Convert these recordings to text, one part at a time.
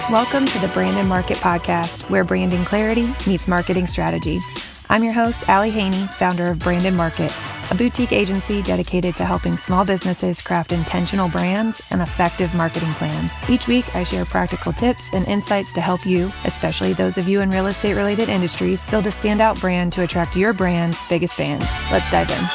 Welcome to the Brand and Market Podcast, where branding clarity meets marketing strategy. I'm your host, Allie Haney, founder of Brand and Market, a boutique agency dedicated to helping small businesses craft intentional brands and effective marketing plans. Each week, I share practical tips and insights to help you, especially those of you in real estate-related industries, build a standout brand to attract your brand's biggest fans. Let's dive in.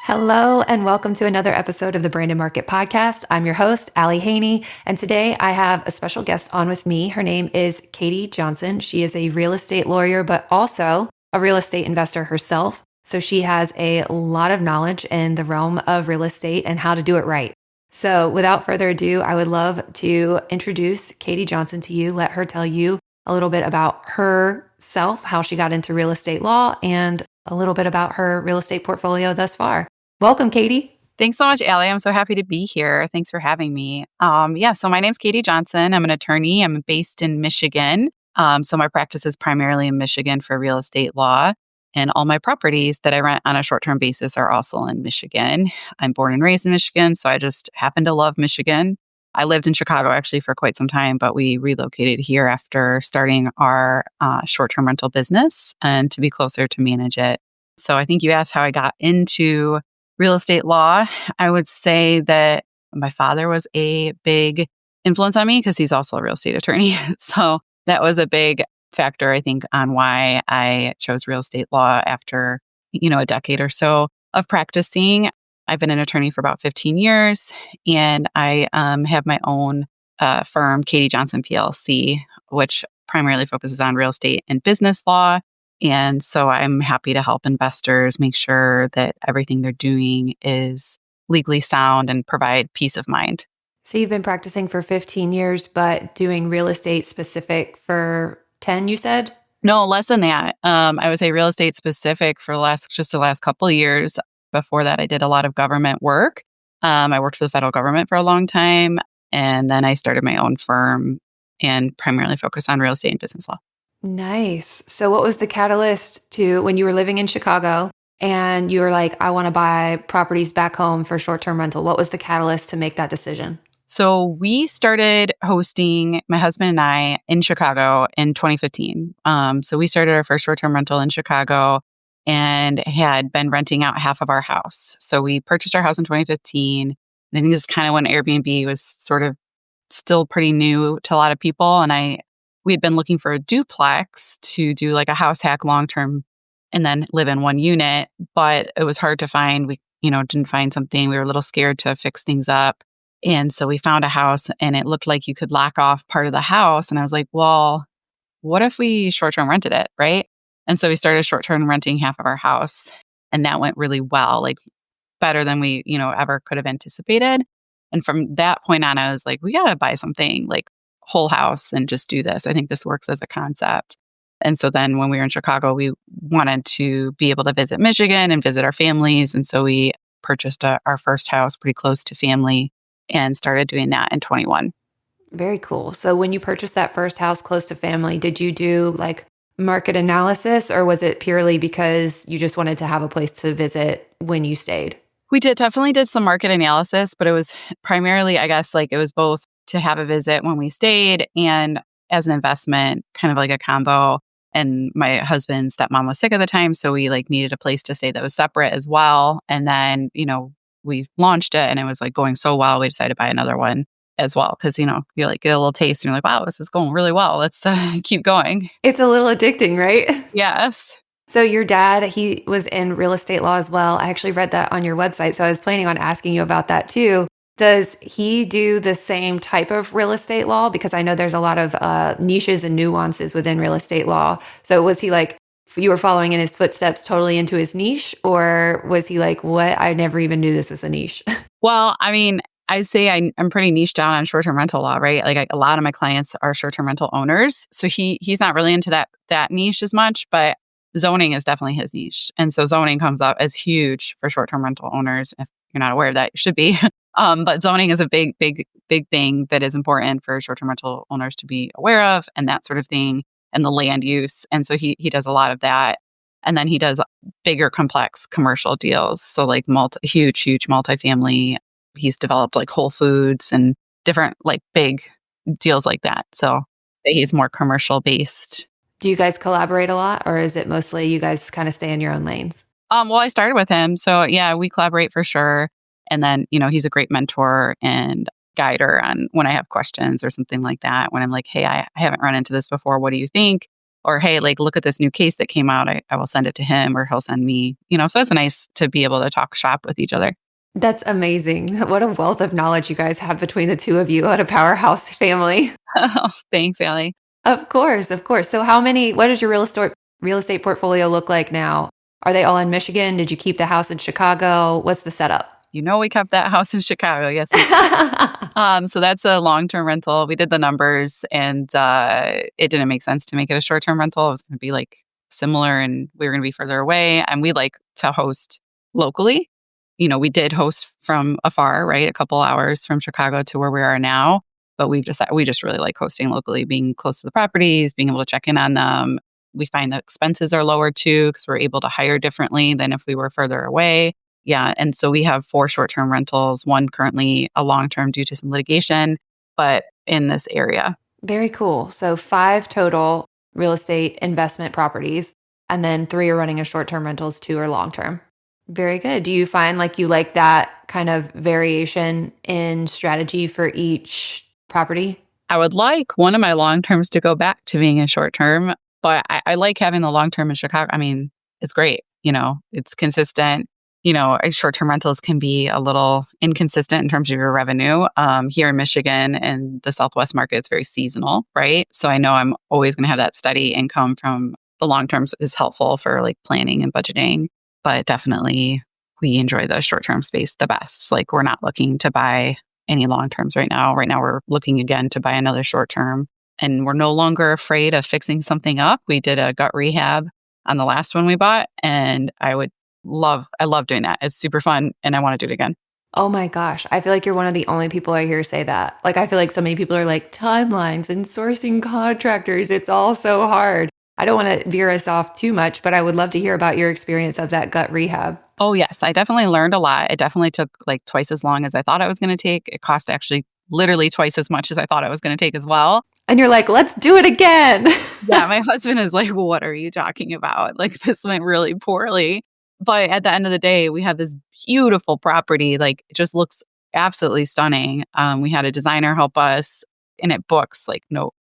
Hello, and welcome to another episode of the Brand and Market Podcast. I'm your host, Allie Haney, and today I have a special guest on with me. Her name is Katie Johnson. She is a real estate lawyer, but also a real estate investor herself. So she has a lot of knowledge in the realm of real estate and how to do it right. So without further ado, I would love to introduce Katie Johnson to you, let her tell you a little bit about herself, how she got into real estate law, and a little bit about her real estate portfolio thus far. Welcome, Katie. Thanks so much, Allie. I'm so happy to be here. Thanks for having me. So my name's Katie Johnson. I'm an attorney. I'm based in Michigan. So my practice is primarily in Michigan for real estate law. And all my properties that I rent on a short-term basis are also in Michigan. I'm born and raised in Michigan, so I just happen to love Michigan. I lived in Chicago actually for quite some time, but we relocated here after starting our short-term rental business and to be closer to manage it. So I think you asked how I got into real estate law. I would say that my father was a big influence on me because he's also a real estate attorney. So that was a big factor, I think, on why I chose real estate law after, a decade or so of practicing. I've been an attorney for about 15 years, and I have my own firm, Katie Johnson PLC, which primarily focuses on real estate and business law. And so I'm happy to help investors make sure that everything they're doing is legally sound and provide peace of mind. So you've been practicing for 15 years, but doing real estate specific for 10, you said? No, less than that. I would say real estate specific for the last couple of years. Before that, I did a lot of government work. I worked for the federal government for a long time. And then I started my own firm and primarily focused on real estate and business law. Nice. So what was the catalyst to when you were living in Chicago and you were like, I want to buy properties back home for short-term rental? What was the catalyst to make that decision? So we started hosting, my husband and I, in Chicago in 2015. So we started our first short-term rental in Chicago and had been renting out half of our house. So we purchased our house in 2015. And I think this is kind of when Airbnb was sort of still pretty new to a lot of people. And we had been looking for a duplex to do like a house hack long-term and then live in one unit, but it was hard to find. We, didn't find something. We were a little scared to fix things up. And so we found a house and it looked like you could lock off part of the house. And I was like, well, what if we short-term rented it, right? And so we started short-term renting half of our house, and that went really well, like better than we, ever could have anticipated. And from that point on, I was like, we got to buy something like whole house and just do this. I think this works as a concept. And so then when we were in Chicago, we wanted to be able to visit Michigan and visit our families. And so we purchased our first house pretty close to family and started doing that in 21. Very cool. So when you purchased that first house close to family, did you do like market analysis, or was it purely because you just wanted to have a place to visit when you stayed? We definitely did some market analysis, but it was primarily, I guess, like it was both to have a visit when we stayed and as an investment, kind of like a combo. And my husband's stepmom was sick at the time, so we needed a place to stay that was separate as well. And then, we launched it and it was going so well, we decided to buy another one as well. Cause you get a little taste and you're like, wow, this is going really well. Let's keep going. It's a little addicting, right? Yes. So your dad, he was in real estate law as well. I actually read that on your website. So I was planning on asking you about that too. Does he do the same type of real estate law? Because I know there's a lot of niches and nuances within real estate law. So was he like, you were following in his footsteps totally into his niche? Or was he like, what? I never even knew this was a niche. Well, I mean, I'd say I'm pretty niche down on short-term rental law, right? Like a lot of my clients are short-term rental owners. So he's not really into that niche as much, but zoning is definitely his niche. And so zoning comes up as huge for short-term rental owners. If you're not aware of that, you should be. But zoning is a big thing that is important for short-term rental owners to be aware of and that sort of thing, and the land use. And so he does a lot of that. And then he does bigger, complex commercial deals. So like huge multifamily He's developed like Whole Foods and different like big deals like that. So he's more commercial based. Do you guys collaborate a lot, or is it mostly you guys kind of stay in your own lanes? Well, I started with him. So yeah, we collaborate for sure. And then, he's a great mentor and guider on when I have questions or something like that. When I'm like, hey, I haven't run into this before. What do you think? Or, hey, like, look at this new case that came out. I will send it to him or he'll send me, so it's nice to be able to talk shop with each other. That's amazing. What a wealth of knowledge you guys have between the two of you. What a powerhouse family. Oh, thanks, Allie. Of course, of course. So what does your real estate portfolio look like now? Are they all in Michigan? Did you keep the house in Chicago? What's the setup? We kept that house in Chicago. Yes. So that's a long-term rental. We did the numbers and it didn't make sense to make it a short-term rental. It was going to be like similar and we were going to be further away. And we like to host locally. We did host from afar, right? A couple hours from Chicago to where we are now. But we just really like hosting locally, being close to the properties, being able to check in on them. We find the expenses are lower too because we're able to hire differently than if we were further away. Yeah. And so we have 4 short-term rentals, one currently a long-term due to some litigation, but in this area. Very cool. So 5 total real estate investment properties, and then 3 are running as short-term rentals, 2 are long-term. Very good. Do you find like you like that kind of variation in strategy for each property? I would like one of my long-terms to go back to being a short-term, but I like having the long-term in Chicago. I mean, it's great. It's consistent. Short-term rentals can be a little inconsistent in terms of your revenue. Here in Michigan and the Southwest market, it's very seasonal, right? So I know I'm always going to have that steady income from the long-terms is helpful for like planning and budgeting, but definitely we enjoy the short-term space the best. Like we're not looking to buy any long-terms right now. Right now, we're looking again to buy another short-term and we're no longer afraid of fixing something up. We did a gut rehab on the last one we bought and I love doing that. It's super fun and I want to do it again. Oh my gosh. I feel like you're one of the only people I hear say that. Like, I feel like so many people are like timelines and sourcing contractors. It's all so hard. I don't want to veer us off too much, but I would love to hear about your experience of that gut rehab. Oh, yes. I definitely learned a lot. It definitely took like twice as long as I thought I was going to take. It cost actually literally twice as much as I thought I was going to take as well. And you're like, let's do it again. Yeah. My husband is like, what are you talking about? Like, this went really poorly. But at the end of the day, we have this beautiful property. Like, it just looks absolutely stunning. We had a designer help us and it books like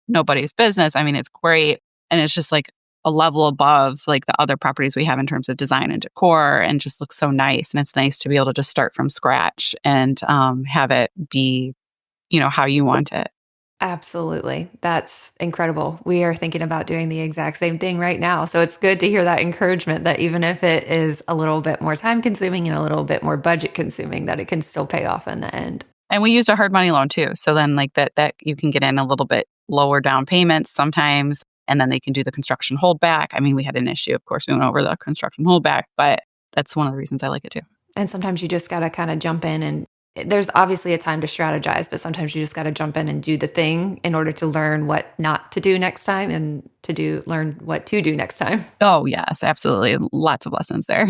nobody's business. I mean, it's great. And it's just like a level above like the other properties we have in terms of design and decor and just looks so nice. And it's nice to be able to just start from scratch and have it be, how you want it. Absolutely. That's incredible. We are thinking about doing the exact same thing right now. So it's good to hear that encouragement that even if it is a little bit more time consuming and a little bit more budget consuming, that it can still pay off in the end. And we used a hard money loan too. So then like that you can get in a little bit lower down payments sometimes, and then they can do the construction holdback. I mean, we had an issue, of course, we went over the construction holdback, but that's one of the reasons I like it too. And sometimes you just got to kind of jump in, and there's obviously a time to strategize, but sometimes you just got to jump in and do the thing in order to learn what not to do next time and learn what to do next time. Oh, yes, absolutely. Lots of lessons there.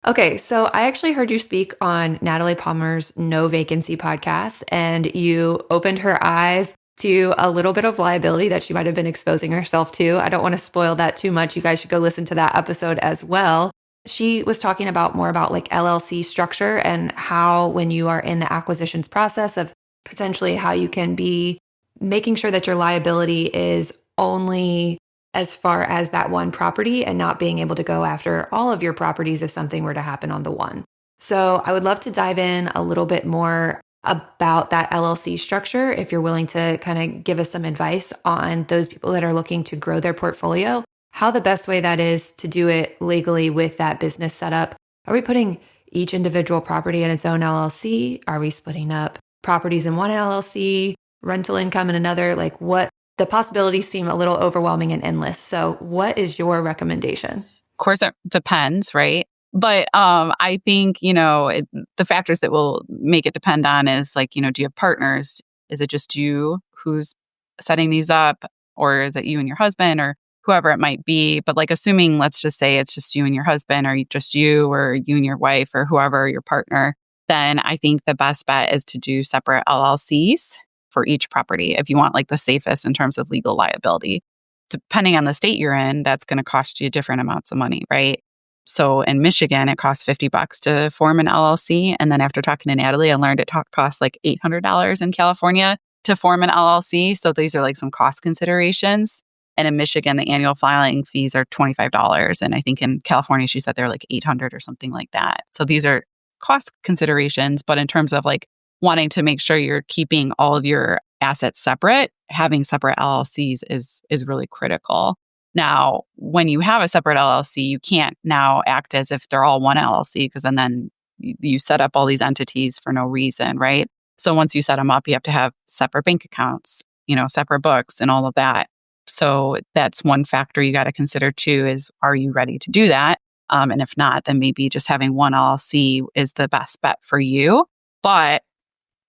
Okay, so I actually heard you speak on Natalie Palmer's No Vacancy podcast, and you opened her eyes to a little bit of liability that she might have been exposing herself to. I don't want to spoil that too much. You guys should go listen to that episode as well. She was talking more about like LLC structure and how when you are in the acquisitions process of potentially how you can be making sure that your liability is only as far as that one property and not being able to go after all of your properties if something were to happen on the one. So I would love to dive in a little bit more about that LLC structure if you're willing to kind of give us some advice on those people that are looking to grow their portfolio, how the best way that is to do it legally with that business setup. Are we putting each individual property in its own LLC? Are we splitting up properties in one LLC, rental income in another? Like what the possibilities seem a little overwhelming and endless. So what is your recommendation? Of course, it depends, right? But I think, the factors that will make it depend on is like, do you have partners? Is it just you who's setting these up? Or is it you and your husband or whoever it might be? But like assuming, let's just say it's just you and your husband or just you or you and your wife or whoever, your partner. then I think the best bet is to do separate LLCs for each property if you want like the safest in terms of legal liability. Depending on the state you're in, that's going to cost you different amounts of money, right? So in Michigan, it costs $50 to form an LLC. And then after talking to Natalie, I learned it costs like $800 in California to form an LLC. So these are like some cost considerations. And in Michigan, the annual filing fees are $25. And I think in California, she said they're like $800 or something like that. So these are cost considerations. But in terms of like wanting to make sure you're keeping all of your assets separate, having separate LLCs is really critical. Now, when you have a separate LLC, you can't now act as if they're all one LLC because then you set up all these entities for no reason, right? So once you set them up, you have to have separate bank accounts, separate books and all of that. So that's one factor you got to consider too is, are you ready to do that? And if not, then maybe just having one LLC is the best bet for you. But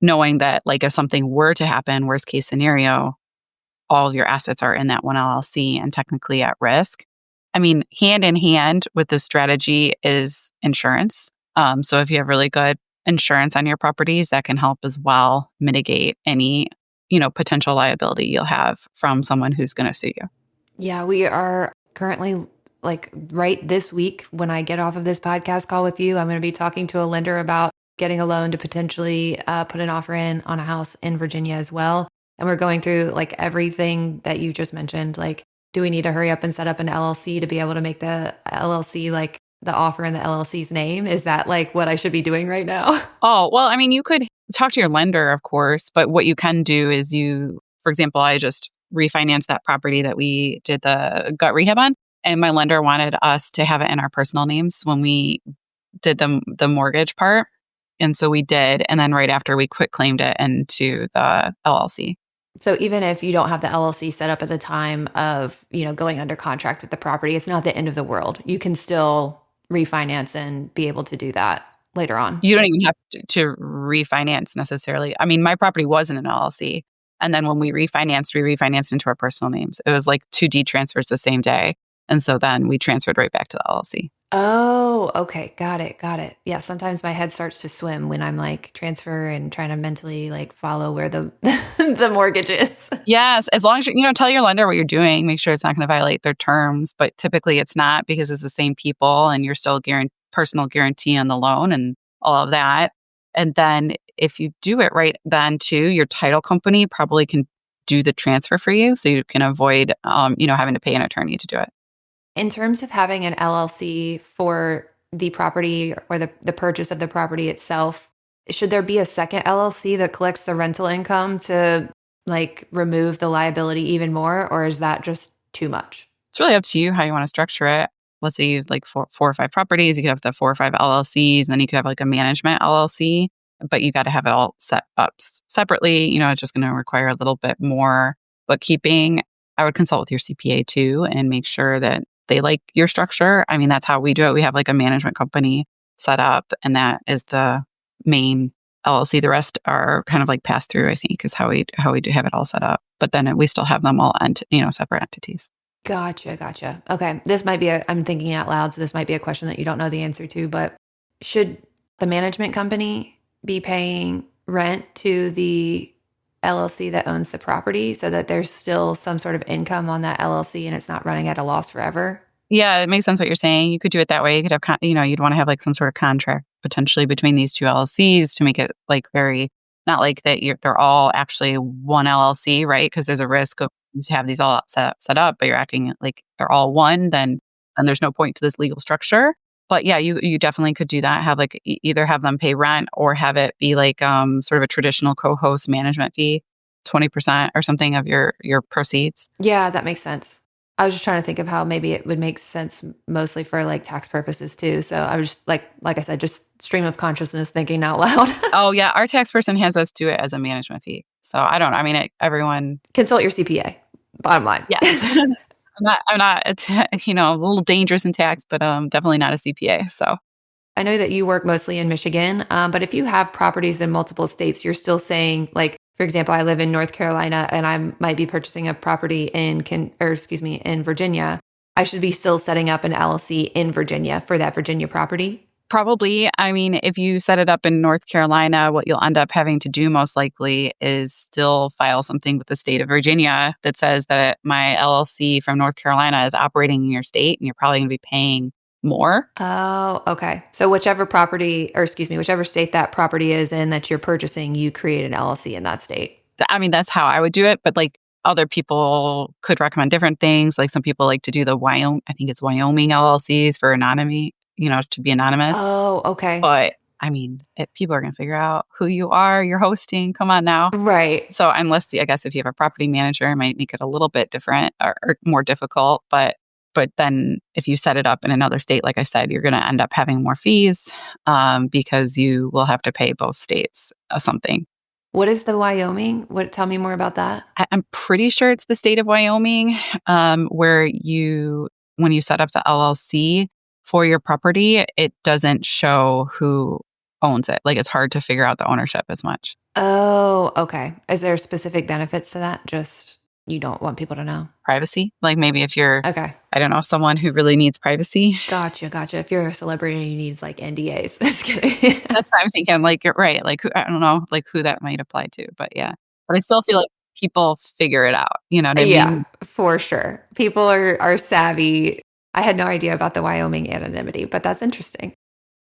knowing that like if something were to happen, worst case scenario, all of your assets are in that one LLC and technically at risk. I mean, hand in hand with this strategy is insurance. So if you have really good insurance on your properties, that can help as well mitigate any, potential liability you'll have from someone who's going to sue you. Yeah, we are currently like right this week when I get off of this podcast call with you, I'm going to be talking to a lender about getting a loan to potentially put an offer in on a house in Virginia as well. And we're going through like everything that you just mentioned. Like, do we need to hurry up and set up an LLC to be able to make the LLC like the offer in the LLC's name? Is that like what I should be doing right now? Oh, well, I mean, you could talk to your lender, of course, but what you can do is for example, I just refinanced that property that we did the gut rehab on, and my lender wanted us to have it in our personal names when we did the mortgage part. And so we did. And then right after we quit claimed it into the LLC. So even if you don't have the LLC set up at the time of, going under contract with the property, it's not the end of the world. You can still refinance and be able to do that later on. You don't even have to refinance necessarily. I mean, my property was in an LLC. And then when we refinanced into our personal names. It was like 2 deed transfers the same day. And so then we transferred right back to the LLC. Oh, okay. Got it. Yeah. Sometimes my head starts to swim when I'm like transfer and trying to mentally like follow where the the mortgage is. Yes. As long as tell your lender what you're doing, make sure it's not going to violate their terms. But typically it's not because it's the same people and you're still personal guarantee on the loan and all of that. And then if you do it right then too, your title company probably can do the transfer for you. So you can avoid, having to pay an attorney to do it. In terms of having an LLC for the property or the purchase of the property itself, should there be a second LLC that collects the rental income to like remove the liability even more, or is that just too much? It's really up to you how you want to structure it. Let's say you have like four or 5 properties. You could have the 4 or 5 LLCs, and then you could have like a management LLC, but you got to have it all set up separately. It's just going to require a little bit more bookkeeping. I would consult with your CPA too and make sure that they like your structure. I mean, that's how we do it. We have like a management company set up, and that is the main LLC. The rest are kind of like pass through, I think, is how we do have it all set up. But then we still have them all separate entities. Gotcha. Okay. This might be I'm thinking out loud, so this might be a question that you don't know the answer to, but should the management company be paying rent to the LLC that owns the property so that there's still some sort of income on that LLC and it's not running at a loss forever? Yeah, it makes sense what you're saying. You could do it that way. You could have, you'd want to have like some sort of contract potentially between these 2 LLCs to make it like very, not like that they're all actually one LLC, right? Because there's a risk of you have these all set up, but you're acting like they're all one, then and there's no point to this legal structure. But yeah, you definitely could do that. Have like either have them pay rent or have it be like sort of a traditional co-host management fee, 20% or something of your proceeds. Yeah, that makes sense. I was just trying to think of how maybe it would make sense mostly for like tax purposes too. So I was just like I said, just stream of consciousness thinking out loud. Oh yeah, our tax person has us do it as a management fee. So everyone consult your CPA. Bottom line. Yes. I'm not, it's, a little dangerous in tax, but definitely not a CPA. So I know that you work mostly in Michigan, but if you have properties in multiple states, you're still saying like, for example, I live in North Carolina and I might be purchasing a property in Virginia. I should be still setting up an LLC in Virginia for that Virginia property. Probably. I mean, if you set it up in North Carolina, what you'll end up having to do most likely is still file something with the state of Virginia that says that my LLC from North Carolina is operating in your state, and you're probably going to be paying more. Oh, okay. So whichever property, or excuse me, whichever state that property is in that you're purchasing, you create an LLC in that state. I mean, that's how I would do it. But like other people could recommend different things. Like some people like to do the I think it's Wyoming LLCs for anonymity, to be anonymous. Oh, okay. But I mean, people are going to figure out who you are, you're hosting. Come on now. Right. So unless I guess if you have a property manager, it might make it a little bit different or more difficult. But then if you set it up in another state, like I said, you're going to end up having more fees because you will have to pay both states something. What is the Wyoming? Tell me more about that. I'm pretty sure it's the state of Wyoming where when you set up the LLC for your property, it doesn't show who owns it. Like it's hard to figure out the ownership as much. Oh, okay. Is there specific benefits to that? Just you don't want people to know? Privacy. Like maybe if you're, Okay. I don't know, someone who really needs privacy. Gotcha. If you're a celebrity, you need like NDAs. Just kidding. That's what I'm thinking. Like, you're right. Like, I don't know, like who that might apply to. But yeah. But I still feel like people figure it out. You know what I Yeah, mean? for sure. People are savvy. I had no idea about the Wyoming anonymity, but that's interesting.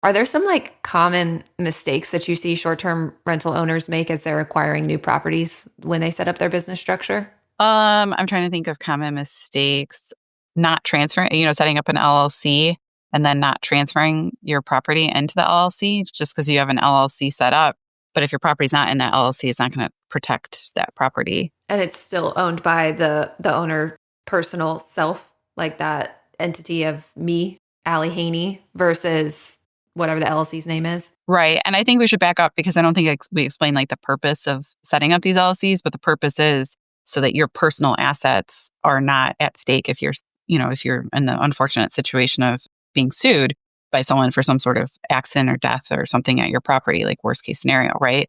Are there some like common mistakes that you see short-term rental owners make as they're acquiring new properties when they set up their business structure? I'm trying to think of common mistakes. Not transferring, setting up an LLC and then not transferring your property into the LLC just because you have an LLC set up. But if your property's not in that LLC, it's not going to protect that property. And it's still owned by the owner personal self, like that entity of me, Allie Haney, versus whatever the LLC's name is. Right. And I think we should back up because I don't think we explained like the purpose of setting up these LLCs, but the purpose is so that your personal assets are not at stake if you're in the unfortunate situation of being sued by someone for some sort of accident or death or something at your property, like worst case scenario, right?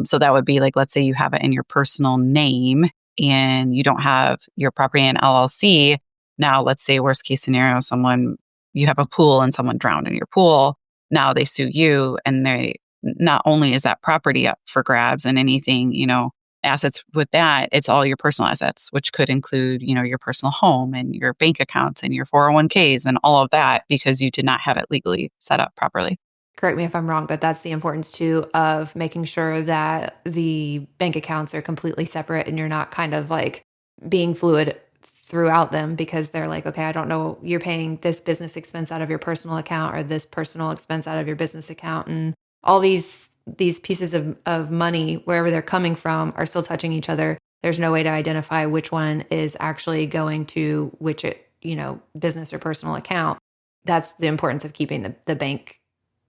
So that would be like, let's say you have it in your personal name and you don't have your property in LLC. Now, let's say worst case scenario, you have a pool and someone drowned in your pool. Now they sue you and not only is that property up for grabs and anything, assets with that, it's all your personal assets, which could include, your personal home and your bank accounts and your 401ks and all of that because you did not have it legally set up properly. Correct me if I'm wrong, but that's the importance too of making sure that the bank accounts are completely separate and you're not kind of like being fluid throughout them because they're like, okay, I don't know, you're paying this business expense out of your personal account or this personal expense out of your business account, and all these pieces of money, wherever they're coming from, are still touching each other. There's no way to identify which one is actually going to which business or personal account. That's the importance of keeping the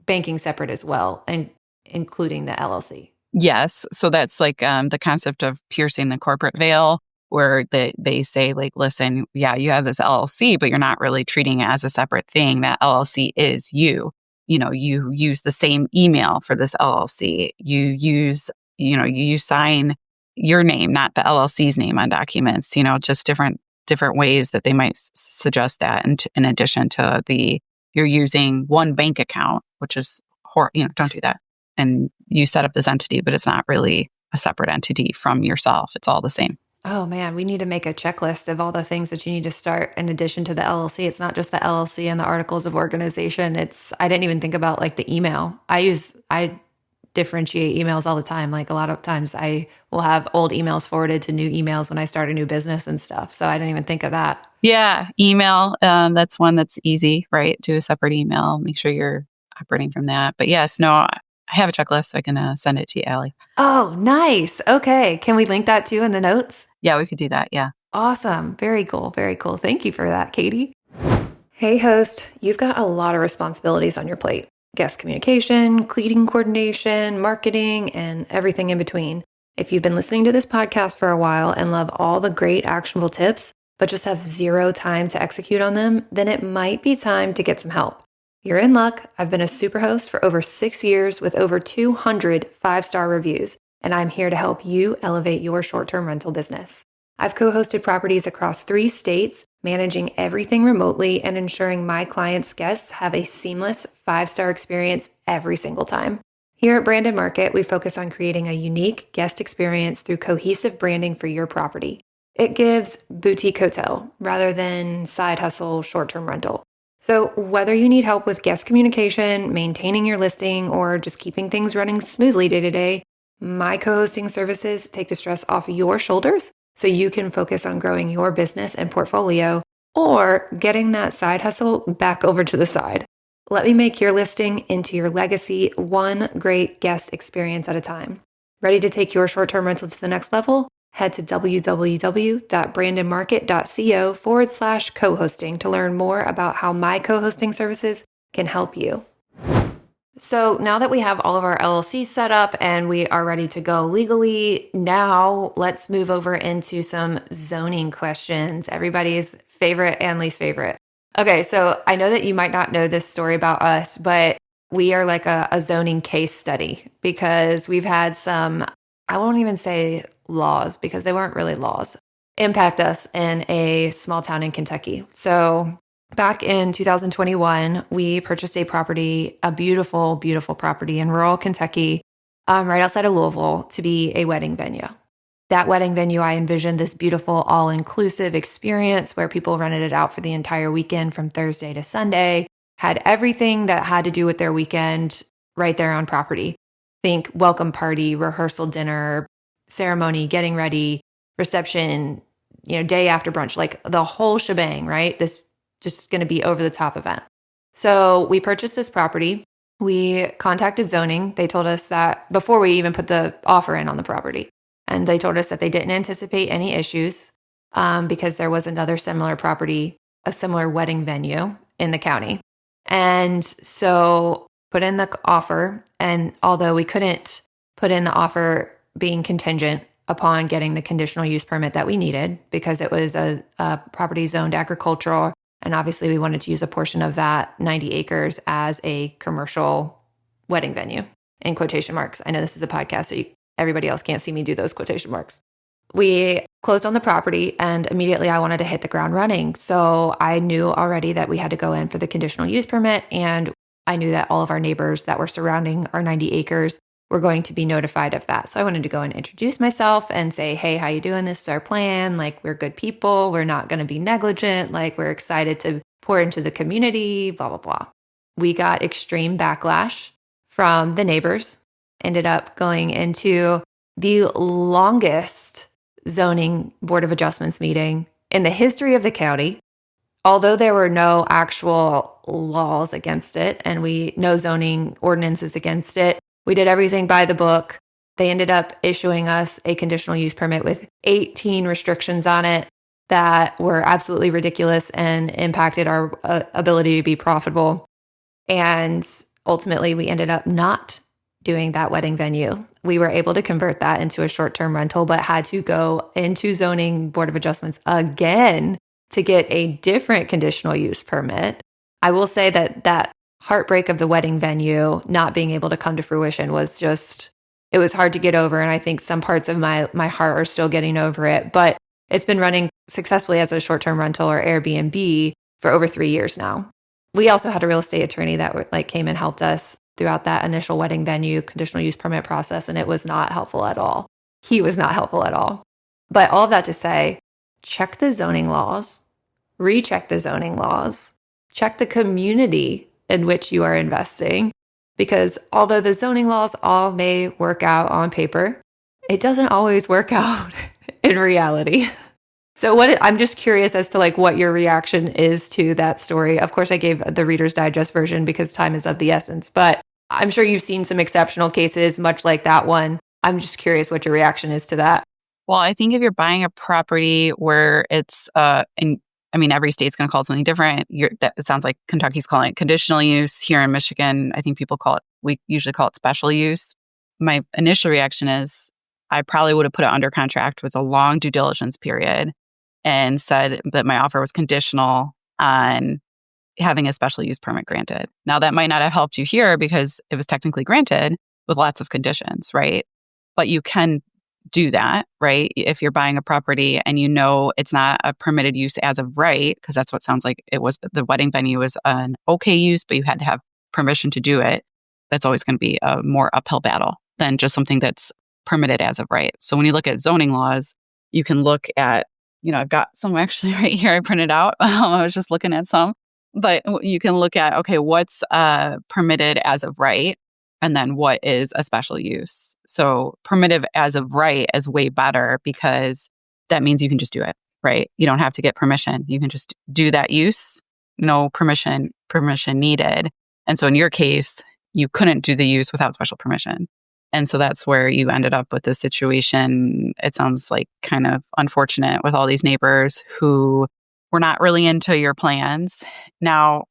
banking separate as well, and including the LLC. Yes. So that's like the concept of piercing the corporate veil, where they say like, listen, yeah, you have this LLC, but you're not really treating it as a separate thing. That LLC is you. You use the same email for this LLC. You sign your name, not the LLC's name on documents, just different ways that they might suggest that. And in addition to you're using one bank account, which is, don't do that. And you set up this entity, but it's not really a separate entity from yourself. It's all the same. Oh man, we need to make a checklist of all the things that you need to start in addition to the LLC. It's not just the LLC and the articles of organization. I didn't even think about like the email. I differentiate emails all the time. Like a lot of times I will have old emails forwarded to new emails when I start a new business and stuff. So I didn't even think of that. Yeah. Email. That's one that's easy, right? Do a separate email. Make sure you're operating from that. But yes, no, I have a checklist. So I can send it to you, Allie. Oh, nice. Okay. Can we link that too in the notes? Yeah, we could do that. Yeah. Awesome. Very cool. Very cool. Thank you for that, Katie. Hey, host, you've got a lot of responsibilities on your plate. Guest communication, cleaning coordination, marketing, and everything in between. If you've been listening to this podcast for a while and love all the great actionable tips, but just have zero time to execute on them, then it might be time to get some help. You're in luck. I've been a superhost for over 6 years with over 200 5-star reviews, and I'm here to help you elevate your short-term rental business. I've co-hosted properties across 3 states, managing everything remotely and ensuring my clients' guests have a seamless 5-star experience every single time. Here at Brandon Market, we focus on creating a unique guest experience through cohesive branding for your property. It gives boutique hotel rather than side hustle short-term rental. So whether you need help with guest communication, maintaining your listing, or just keeping things running smoothly day to day, my co-hosting services take the stress off your shoulders so you can focus on growing your business and portfolio or getting that side hustle back over to the side. Let me make your listing into your legacy, one great guest experience at a time. Ready to take your short-term rental to the next level? Head to www.brandonmarket.co/co-hosting to learn more about how my co-hosting services can help you. So now that we have all of our LLCs set up and we are ready to go legally, now let's move over into some zoning questions, everybody's favorite and least favorite. Okay, so I know that you might not know this story about us, but we are like a zoning case study because we've had some, I won't even say laws because they weren't really laws, impact us in a small town in Kentucky. So back in 2021, we purchased a property, a beautiful, beautiful property in rural Kentucky, right outside of Louisville to be a wedding venue. That wedding venue, I envisioned this beautiful all-inclusive experience where people rented it out for the entire weekend from Thursday to Sunday, had everything that had to do with their weekend right there on property. Think welcome party, rehearsal dinner, ceremony, getting ready, reception, day after brunch, like the whole shebang, right? This just going to be over the top event. So we purchased this property. We contacted zoning. They told us that before we even put the offer in on the property. And they told us that they didn't anticipate any issues because there was another similar property, a similar wedding venue in the county. And so put in the offer. And although we couldn't put in the offer being contingent upon getting the conditional use permit that we needed because it was a property zoned agricultural. And obviously we wanted to use a portion of that 90 acres as a commercial wedding venue in quotation marks. I know this is a podcast, so everybody else can't see me do those quotation marks. We closed on the property and immediately I wanted to hit the ground running. So I knew already that we had to go in for the conditional use permit. And I knew that all of our neighbors that were surrounding our 90 acres were going to be notified of that. So I wanted to go and introduce myself and say, hey, how you doing? This is our plan. Like, we're good people. We're not going to be negligent. Like, we're excited to pour into the community, blah, blah, blah. We got extreme backlash from the neighbors, ended up going into the longest zoning board of adjustments meeting in the history of the county. Although there were no actual laws against it and no zoning ordinances against it, we did everything by the book. They ended up issuing us a conditional use permit with 18 restrictions on it that were absolutely ridiculous and impacted our ability to be profitable. And ultimately, we ended up not doing that wedding venue. We were able to convert that into a short-term rental, but had to go into zoning board of adjustments again to get a different conditional use permit. I will say that heartbreak of the wedding venue not being able to come to fruition was just, it was hard to get over. And I think some parts of my heart are still getting over it, but it's been running successfully as a short-term rental or Airbnb for over 3 years now. We also had a real estate attorney that came and helped us throughout that initial wedding venue conditional use permit process. And it was not helpful at all. He was not helpful at all. But all of that to say, check the zoning laws, recheck the zoning laws, check the community in which you are investing, because although the zoning laws all may work out on paper, it doesn't always work out in reality. So I'm just curious as to what your reaction is to that story. Of course, I gave the Reader's Digest version because time is of the essence, but I'm sure you've seen some exceptional cases much like that one. I'm just curious what your reaction is to that. Well, I think if you're buying a property where it's every state's going to call it something different. It sounds like Kentucky's calling it conditional use. Here in Michigan, I think we usually call it special use. My initial reaction is I probably would have put it under contract with a long due diligence period and said that my offer was conditional on having a special use permit granted. Now, that might not have helped you here because it was technically granted with lots of conditions, right? But you can do that, right? If you're buying a property and you know it's not a permitted use as of right, because that's what it sounds like it was. The wedding venue was an okay use, but you had to have permission to do it. That's always going to be a more uphill battle than just something that's permitted as of right. So when you look at zoning laws, you can look at, I've got some actually right here I printed out. I was just looking at some, but you can look at, okay, what's permitted as of right? And then what is a special use? So permitted as of right is way better because that means you can just do it, right? You don't have to get permission. You can just do that use, no permission needed. And so in your case, you couldn't do the use without special permission. And so that's where you ended up with this situation. It sounds like kind of unfortunate with all these neighbors who were not really into your plans. Now,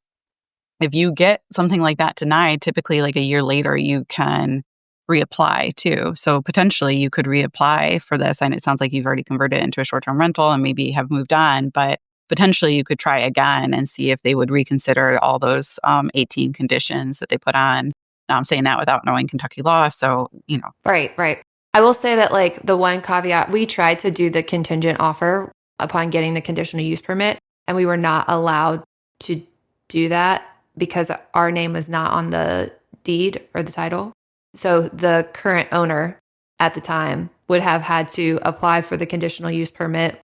if you get something like that denied, typically like a year later, you can reapply too. So potentially you could reapply for this. And it sounds like you've already converted it into a short-term rental and maybe have moved on, but potentially you could try again and see if they would reconsider all those 18 conditions that they put on. Now I'm saying that without knowing Kentucky law. So, Right, right. I will say that like the one caveat, we tried to do the contingent offer upon getting the conditional use permit, and we were not allowed to do that because our name was not on the deed or the title. So the current owner at the time would have had to apply for the conditional use permit.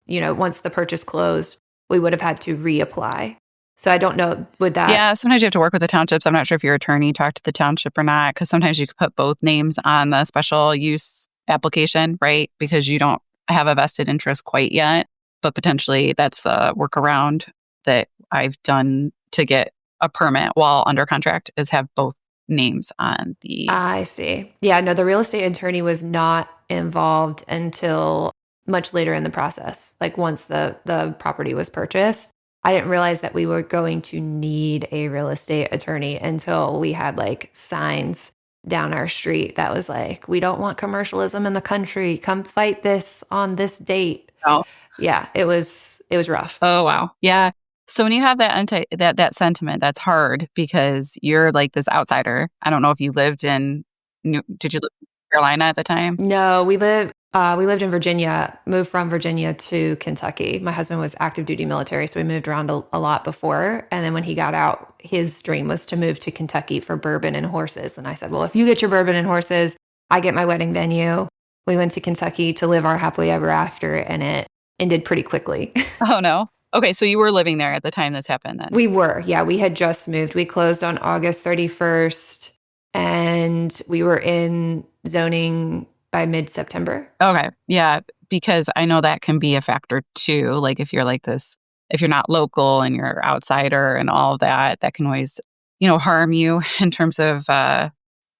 Once the purchase closed, we would have had to reapply. So I don't know, would that... Yeah, sometimes you have to work with the townships. I'm not sure if your attorney talked to the township or not, because sometimes you could put both names on the special use application, right? Because you don't have a vested interest quite yet. But potentially that's a workaround that I've done to get a permit while under contract is have both names on the... I see. Yeah, no, the real estate attorney was not involved until much later in the process. Like once the property was purchased, I didn't realize that we were going to need a real estate attorney until we had like signs down our street that was like, we don't want commercialism in the country. Come fight this on this date. Oh. Yeah, it was rough. Oh, wow. Yeah. So when you have that sentiment, that's hard because you're like this outsider. I don't know if you lived in did you live in Carolina at the time? No, we lived in Virginia, moved from Virginia to Kentucky. My husband was active duty military, so we moved around a lot before. And then when he got out, his dream was to move to Kentucky for bourbon and horses. And I said, well, if you get your bourbon and horses, I get my wedding venue. We went to Kentucky to live our happily ever after, and it ended pretty quickly. Oh, no. Okay, so you were living there at the time this happened then? We were, yeah. We had just moved. We closed on August 31st, and we were in zoning by mid-September. Okay, yeah, because I know that can be a factor too. Like if you're like this, if you're not local and you're outsider and all of that, that can always, harm you in terms of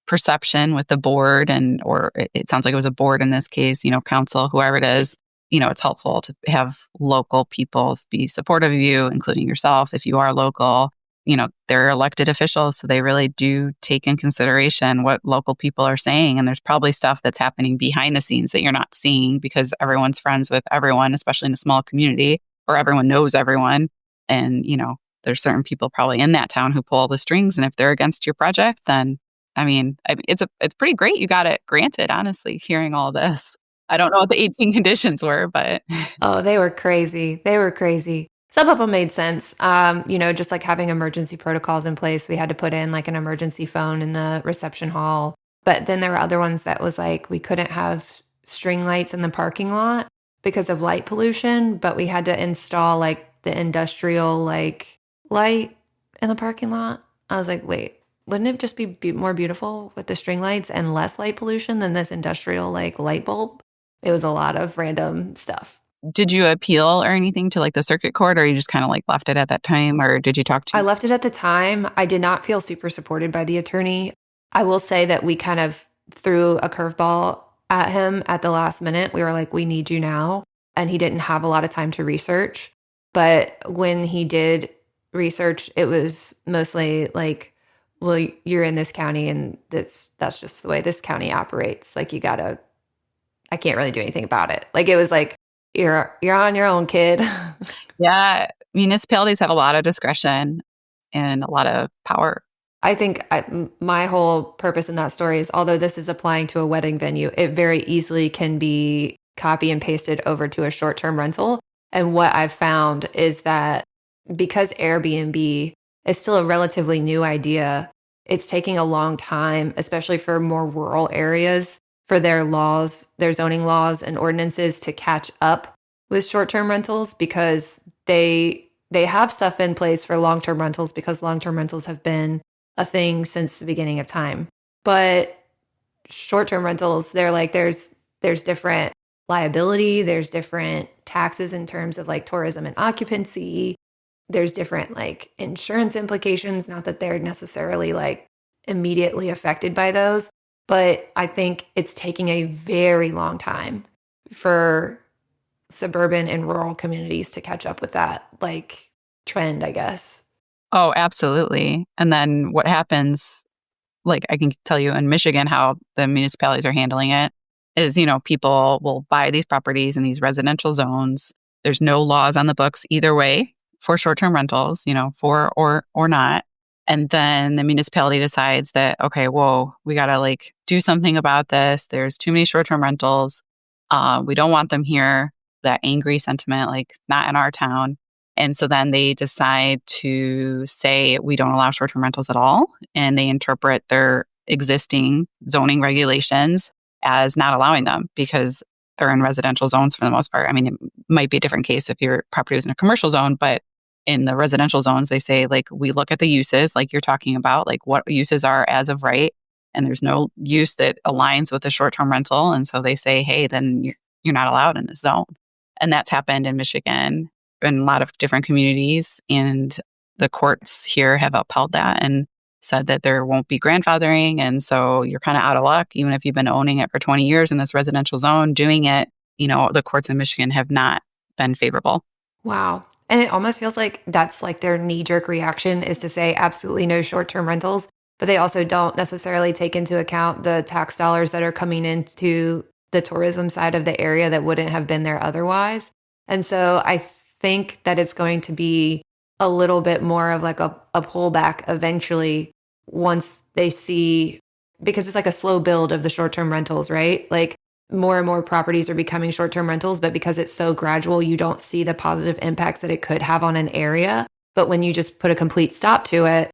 perception with the board or it sounds like it was a board in this case, council, whoever it is. It's helpful to have local people be supportive of you, including yourself. If you are local, they're elected officials. So they really do take in consideration what local people are saying. And there's probably stuff that's happening behind the scenes that you're not seeing because everyone's friends with everyone, especially in a small community or everyone knows everyone. And, there's certain people probably in that town who pull the strings. And if they're against your project, then, it's pretty great. You got it granted, honestly, hearing all this. I don't know what the 18 conditions were, but... Oh, they were crazy. They were crazy. Some of them made sense. Just like having emergency protocols in place. We had to put in like an emergency phone in the reception hall. But then there were other ones that was like, we couldn't have string lights in the parking lot because of light pollution, but we had to install like the industrial like light in the parking lot. I was like, wait, wouldn't it just be more beautiful with the string lights and less light pollution than this industrial like light bulb? It was a lot of random stuff. Did you appeal or anything to like the circuit court, or you just kind of like left it at that time, or did you talk to... I left it at the time. I did not feel super supported by the attorney. I will say that we kind of threw a curveball at him at the last minute. We were like, we need you now. And he didn't have a lot of time to research. But when he did research, it was mostly like, well, you're in this county and that's just the way this county operates. Like I can't really do anything about it. Like it was like, you're on your own, kid. Yeah, municipalities have a lot of discretion and a lot of power I think my whole purpose in that story is, although this is applying to a wedding venue, it very easily can be copy and pasted over to a short-term rental. And what I've found is that because Airbnb is still a relatively new idea, it's taking a long time, especially for more rural areas, for their laws, their zoning laws and ordinances to catch up with short-term rentals, because they have stuff in place for long-term rentals, because long-term rentals have been a thing since the beginning of time. But short-term rentals, they're like there's different liability, there's different taxes in terms of like tourism and occupancy. There's different like insurance implications, not that they're necessarily like immediately affected by those, but I think it's taking a very long time for suburban and rural communities to catch up with that like trend, I guess. Oh, absolutely. And then what happens, like I can tell you in Michigan how the municipalities are handling it is, people will buy these properties in these residential zones. There's no laws on the books either way for short-term rentals, for or not. And then the municipality decides that, okay, whoa, we got to like do something about this. There's too many short-term rentals. We don't want them here. That angry sentiment, like not in our town. And so then they decide to say we don't allow short-term rentals at all. And they interpret their existing zoning regulations as not allowing them because they're in residential zones for the most part. I mean, it might be a different case if your property was in a commercial zone, but in the residential zones, they say, like, we look at the uses, like you're talking about, like what uses are as of right. And there's no use that aligns with a short-term rental. And so they say, hey, then you're not allowed in this zone. And that's happened in Michigan in a lot of different communities. And the courts here have upheld that and said that there won't be grandfathering. And so you're kind of out of luck, even if you've been owning it for 20 years in this residential zone, doing it, the courts in Michigan have not been favorable. Wow. And it almost feels like that's like their knee-jerk reaction is to say absolutely no short-term rentals, but they also don't necessarily take into account the tax dollars that are coming into the tourism side of the area that wouldn't have been there otherwise. And so I think that it's going to be a little bit more of like a pullback eventually once they see, because it's like a slow build of the short-term rentals, right? Like more and more properties are becoming short-term rentals, but because it's so gradual, you don't see the positive impacts that it could have on an area. But when you just put a complete stop to it,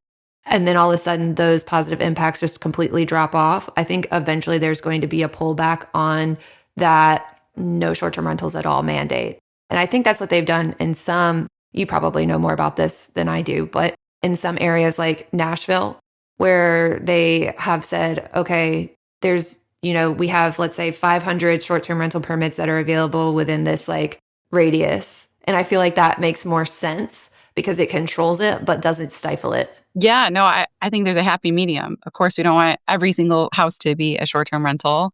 and then all of a sudden those positive impacts just completely drop off, I think eventually there's going to be a pullback on that no short-term rentals at all mandate. And I think that's what they've done in some, you probably know more about this than I do, but in some areas like Nashville, where they have said, okay, there's, we have, let's say 500 short-term rental permits that are available within this like radius. And I feel like that makes more sense because it controls it, but doesn't stifle it. Yeah, no, I think there's a happy medium. Of course, we don't want every single house to be a short-term rental.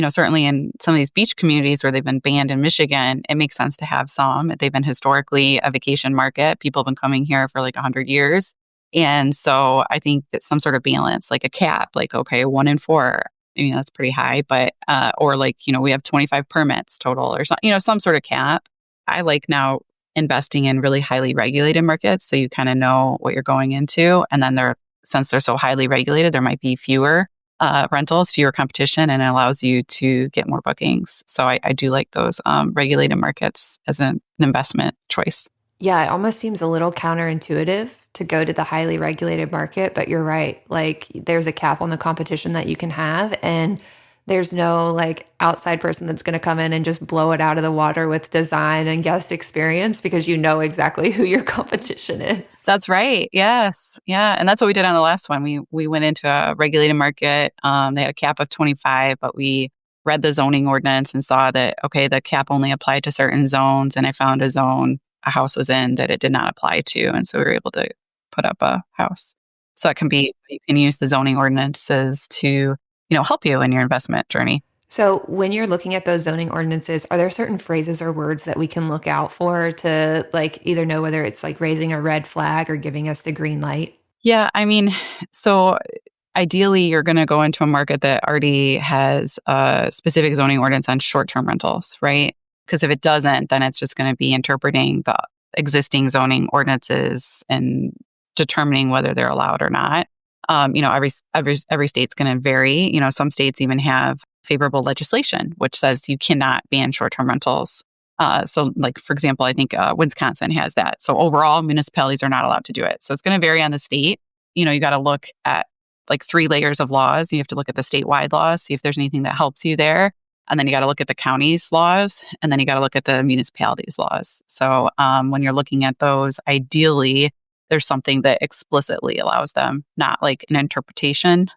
Certainly in some of these beach communities where they've been banned in Michigan, it makes sense to have some. They've been historically a vacation market. People have been coming here for like 100 years. And so I think that some sort of balance, like a cap, like, okay, 1 in 4, that's pretty high, but, or like, we have 25 permits total or something, some sort of cap. I like now investing in really highly regulated markets. So you kind of know what you're going into. And then since they're so highly regulated, there might be fewer rentals, fewer competition, and it allows you to get more bookings. So I do like those regulated markets as an investment choice. Yeah, it almost seems a little counterintuitive to go to the highly regulated market, but you're right. Like there's a cap on the competition that you can have, and there's no like outside person that's going to come in and just blow it out of the water with design and guest experience because you know exactly who your competition is. That's right. Yes. Yeah. And that's what we did on the last one. We went into a regulated market. They had a cap of 25, but we read the zoning ordinance and saw that, okay, the cap only applied to certain zones. And I found a zone a house was in that it did not apply to. And so we were able to put up a house. So it can be, you can use the zoning ordinances to help you in your investment journey. So when you're looking at those zoning ordinances, are there certain phrases or words that we can look out for to like either know whether it's like raising a red flag or giving us the green light? Yeah, I mean, so ideally you're going to go into a market that already has a specific zoning ordinance on short-term rentals, right? Because if it doesn't, then it's just going to be interpreting the existing zoning ordinances and determining whether they're allowed or not. Every state's going to vary. Some states even have favorable legislation, which says you cannot ban short-term rentals. So like, for example, I think Wisconsin has that. So overall, municipalities are not allowed to do it. So it's going to vary on the state. You got to look at like 3 layers of laws. You have to look at the statewide laws, see if there's anything that helps you there. And then you got to look at the county's laws, and then you got to look at the municipality's laws. So when you're looking at those, ideally, there's something that explicitly allows them, not like an interpretation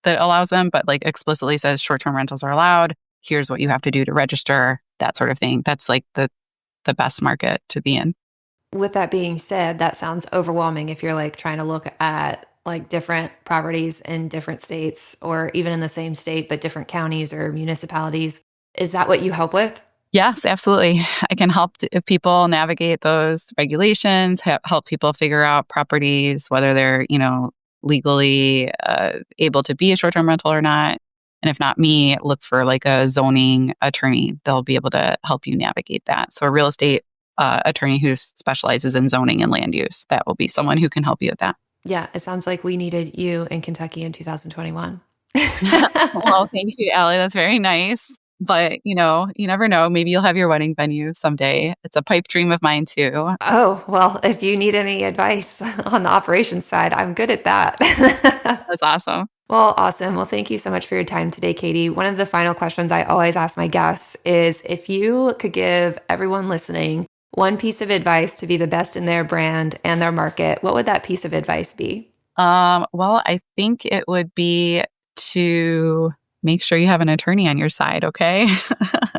that allows them, but like explicitly says short-term rentals are allowed. Here's what you have to do to register, that sort of thing. That's like the best market to be in. With that being said, that sounds overwhelming if you're like trying to look at like different properties in different states or even in the same state, but different counties or municipalities. Is that what you help with? Yes, absolutely. I can help people navigate those regulations, help people figure out properties, whether they're, legally able to be a short-term rental or not. And if not me, look for like a zoning attorney. They'll be able to help you navigate that. So a real estate attorney who specializes in zoning and land use, that will be someone who can help you with that. Yeah, it sounds like we needed you in Kentucky in 2021. Well, thank you, Allie. That's very nice. But, you never know. Maybe you'll have your wedding venue someday. It's a pipe dream of mine, too. Oh, well, if you need any advice on the operations side, I'm good at that. That's awesome. Well, awesome. Well, thank you so much for your time today, Katie. One of the final questions I always ask my guests is if you could give everyone listening one piece of advice to be the best in their brand and their market, what would that piece of advice be? Well, I think it would be to make sure you have an attorney on your side, okay?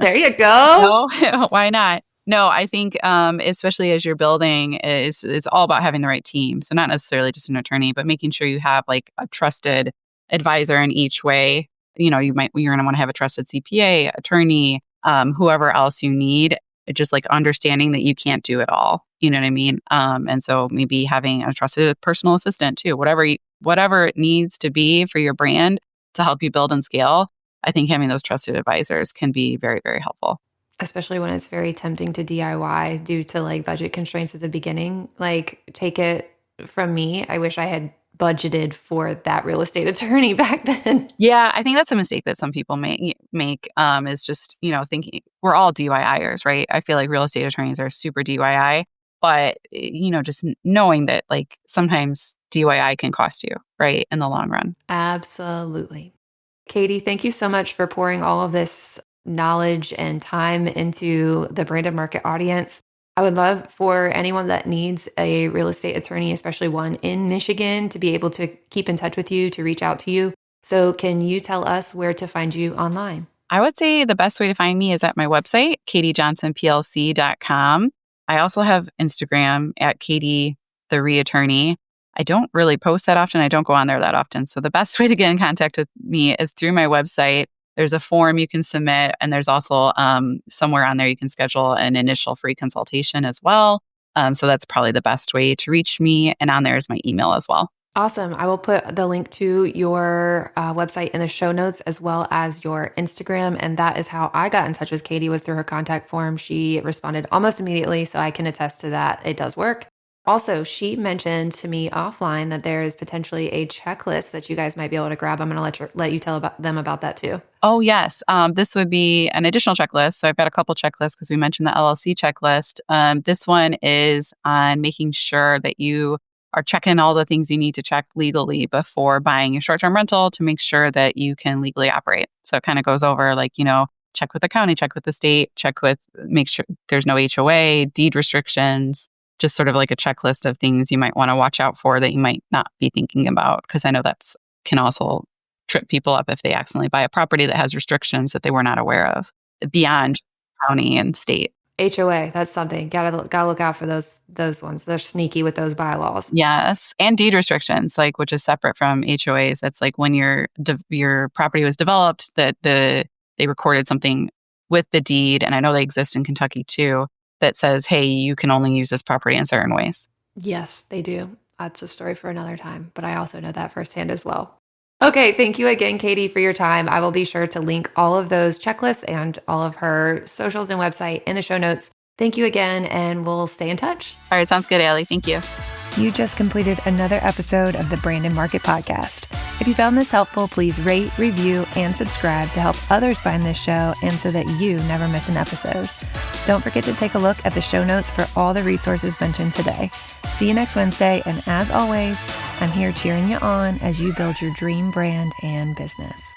There you go. No, why not? No, I think especially as you're building, it's all about having the right team. So not necessarily just an attorney, but making sure you have like a trusted advisor in each way. You're going to want to have a trusted CPA, attorney, whoever else you need. Just like understanding that you can't do it all. You know what I mean? And so maybe having a trusted personal assistant too, whatever it needs to be for your brand to help you build and scale. I think having those trusted advisors can be very, very helpful. Especially when it's very tempting to DIY due to like budget constraints at the beginning. Like take it from me. I wish I had budgeted for that real estate attorney back then. Yeah, I think that's a mistake that some people make is just, thinking we're all DIYers, right? I feel like real estate attorneys are super DIY, but, just knowing that like sometimes DIY can cost you, right, in the long run. Absolutely. Katie, thank you so much for pouring all of this knowledge and time into the branded market audience. I would love for anyone that needs a real estate attorney, especially one in Michigan, to be able to keep in touch with you, to reach out to you. So can you tell us where to find you online? I would say the best way to find me is at my website, katiejohnsonplc.com. I also have Instagram at Katie the Reattorney. I don't really post that often. I don't go on there that often. So the best way to get in contact with me is through my website. There's a form you can submit, and there's also somewhere on there you can schedule an initial free consultation as well. So that's probably the best way to reach me. And on there is my email as well. Awesome. I will put the link to your website in the show notes as well as your Instagram. And that is how I got in touch with Katie, was through her contact form. She responded almost immediately, so I can attest to that. It does work. Also, she mentioned to me offline that there is potentially a checklist that you guys might be able to grab. I'm going to let you tell them about that too. Oh, yes. This would be an additional checklist. So I've got a couple checklists because we mentioned the LLC checklist. This one is on making sure that you are checking all the things you need to check legally before buying a short-term rental to make sure that you can legally operate. So it kind of goes over like, check with the county, check with the state, make sure there's no HOA, deed restrictions, just sort of like a checklist of things you might want to watch out for that you might not be thinking about. Because I know that's can also trip people up if they accidentally buy a property that has restrictions that they were not aware of beyond county and state. HOA, that's something. Gotta look out for those ones. They're sneaky with those bylaws. Yes. And deed restrictions, which is separate from HOAs. That's like when your property was developed, that they recorded something with the deed. And I know they exist in Kentucky too, that says, hey, you can only use this property in certain ways. Yes, they do. That's a story for another time, but I also know that firsthand as well. Okay, thank you again, Katie, for your time. I will be sure to link all of those checklists and all of her socials and website in the show notes. Thank you again, and we'll stay in touch. All right, sounds good, Allie. Thank you. You just completed another episode of the Branded Market Podcast. If you found this helpful, please rate, review, and subscribe to help others find this show and so that you never miss an episode. Don't forget to take a look at the show notes for all the resources mentioned today. See you next Wednesday, and as always, I'm here cheering you on as you build your dream brand and business.